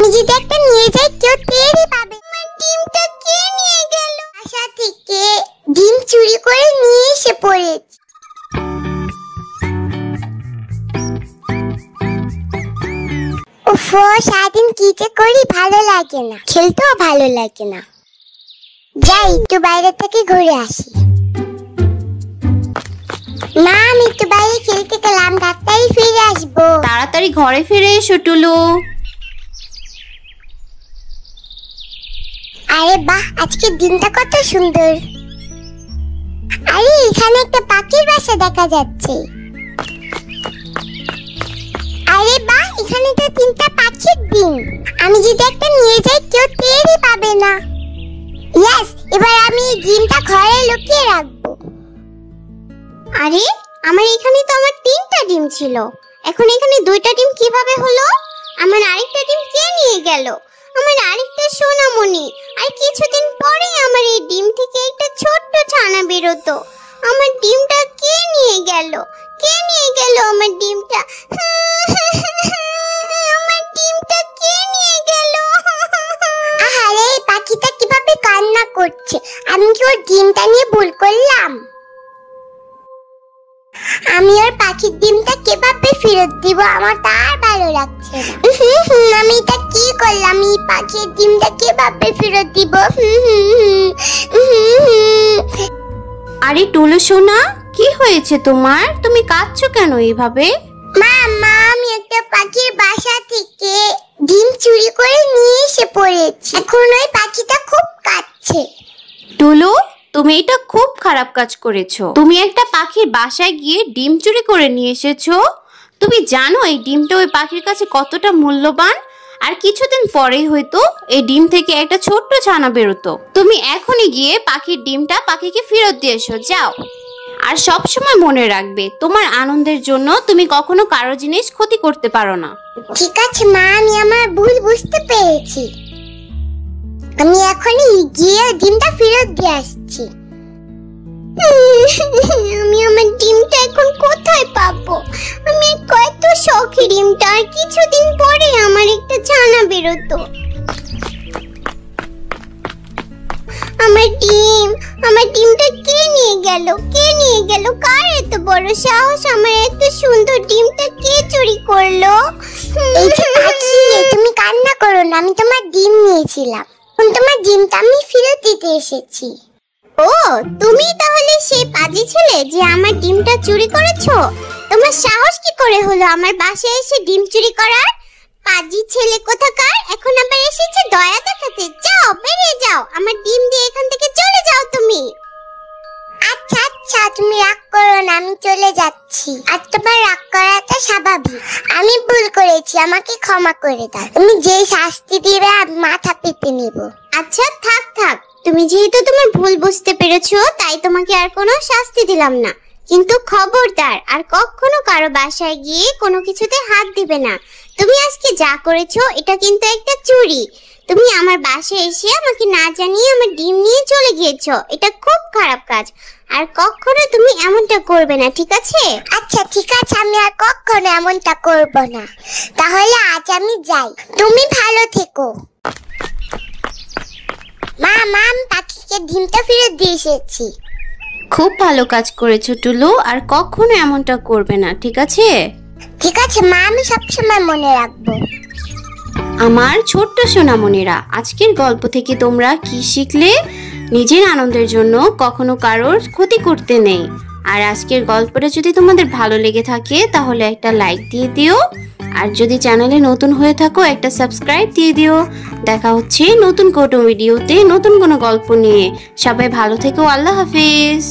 আমি যদি একটা নিয়ে যাই কেউ টেরই পাবে। আমার ডিমটা কে নিয়ে গেল? বাসা থেকে ডিম চুরি করে নিয়ে এসে পড়েছি। উফ, সারাদিন কি যে করি ভালো লাগে না, খেলতেও ভালো লাগে না। যাই একটু বাইরে থেকে ঘুরে আসি। মা, আমি একটু বাইরে খেলতে গেলাম, তাড়াতাড়ি ফিরে আসবো। তাড়াতাড়ি ঘরে ফিরে এসো টুলু। আরে বাহ, আজকের দিনটা কত সুন্দর। আরে এখানে একটা পাখির বাসা দেখা যাচ্ছে। আরে বাহ, এখানে তো 3টা পাখির ডিম। আমি যদি একটা নিয়ে যাই কেউ টেরই পাবে না। ইয়েস, এবার আমি ডিমটা ঘরে লুকিয়ে রাখবো। আরে আমার এখানে তো আমার 3টা ডিম ছিল, এখন এখানে 2টা ডিম কিভাবে হলো? আমার আরেকটা ডিম কে নিয়ে গেল? আমার আরেকটা সোনামণি। আর কিছুদিন পরে আমার এই ডিম থেকে একটা ছোট্ট ছানা বেরোতো। আমার ডিমটা কে নিয়ে গেল? কে নিয়ে গেল আমার ডিমটা? আমার ডিমটা কে নিয়ে গেল? আরে পাখিটা কিভাবে কান্না করছে। আমি কি ওর ডিমটা নিয়ে ভুল করলাম? আমি ওর পাখির ডিমটা কিভাবে ফেরত দিব? আমার তার ভালো লাগছে না। আমি এটা কি করলাম? এই পাখির ডিমটা কিভাবে ফেরত দিব? আরে টুলু সোনা, কি হয়েছে তোমার? তুমি কাঁদছো কেন এইভাবে? মা, আমি একটা পাখির বাসা থেকে ডিম চুরি করে নিয়ে এসে পড়েছি। এখন ওই পাখিটা খুব কাঁদছে। টুলু, তুমি এটা খুব খারাপ কাজ করেছো। তুমি একটা পাখির বাসায় গিয়ে ডিম চুরি করে নিয়ে এসেছো। তুমি জানো এই ডিমটা ওই পাখির কাছে কতটা মূল্যবান? আর কিছুদিন পরেই হয়তো এই ডিম থেকে একটা ছোট্ট ছানা বেরোতো। তুমি এখনই গিয়ে পাখির ডিমটা পাখিকে ফেরত দিয়ে এসো, যাও। আর সব সময় মনে রাখবে, তোমার আনন্দের জন্য তুমি কখনো কারো জিনিস ক্ষতি করতে পারো না। ঠিক আছে মা, আমি আমার ভুল বুঝতে পেরেছি। আমি এখনই গিয়ে ডিমটা ফেরত দিয়ে আসছি। আমি আমার ডিমটা এখন কোথায় পাবো? আমি কত শখে ডিমটা, আর কিছুদিন পরে আমার একটা ছানা বেরোতো। আমার ডিমটা কে নিয়ে গেল? কে নিয়ে গেল? কার এত বড় সাহস? আমার এত সুন্দর ডিমটা কে চুরি করলো? এই যে পাখি, তুমি কান্না করো না, আমি তোমার ডিম নিয়েছিলাম। তোমার ডিমটা আমি ফেরত দিতে এসেছি। ও, তুমি তাহলে সেই পাজি ছেলে যে আমার ডিমটা চুরি করেছো? তোমার সাহস কি করে হলো আমার বাসায় এসে ডিম চুরি করার? পাজি ছেলে কোথাকার, এখন আবার এসেছে দয়া দেখাতে। যাও, বেরিয়ে যাও, আমার ডিম দিয়ে এখান থেকে চলে যাও তুমি। আচ্ছা আচ্ছা, তুমি রাগ করো না, আমি চলে যাচ্ছি। আর তোমার রাগ করাটা স্বাভাবিক। আমি ভুল করেছি, আমাকে ক্ষমা করে দাও। তুমি যে শাস্তি দিবে আমি মাথা পেতে নেব। আচ্ছা থাক থাক, তুমি যেহেতু তোমার ভুল বুঝতে পেরেছো তাই তোমাকে আর কোনো শাস্তি দিলাম না। কিন্তু খবরদার, আর কখনো কারো বাসায় গিয়ে কোনো কিছুতে হাত দিবে না। তুমি আজকে যা করেছো এটা কিন্তু একটা চুরি। তুমি আমার বাসায় এসে আমাকে না জানিয়ে আমার ডিম নিয়ে চলে গিয়েছো, এটা খুব খারাপ কাজ। আর কখনো তুমি এমনটা করবে না, ঠিক আছে? আচ্ছা ঠিক আছে, আমি আর কখনো এমনটা করব না। তাহলে আজ আমি যাই, তুমি ভালো থেকো। মা, আমি পাখিকে ডিমটা ফেরত দিয়ে এসেছি। খুব ভালো কাজ করেছো টুলু, আর কখনো এমনটা করবে না, ঠিক আছে? ঠিক আছে মা, আমি সবসময় মনে রাখবো। আমার ছোট্ট সোনামণিরা, আজকের গল্প থেকে তোমরা কি শিখলে? নিজের আনন্দের জন্য কখনো কারোর ক্ষতি করতে নেই। আর আজকের গল্পটা যদি তোমাদের ভালো লেগে থাকে তাহলে একটা লাইক দিয়ে দিও। আর যদি চ্যানেলে নতুন হয়ে থাকো একটা সাবস্ক্রাইব দিয়ে দিও। দেখা হচ্ছে নতুন কোনো ভিডিওতে নতুন কোনো গল্প নিয়ে। সবাই ভালো থেকো, আল্লাহ হাফেজ।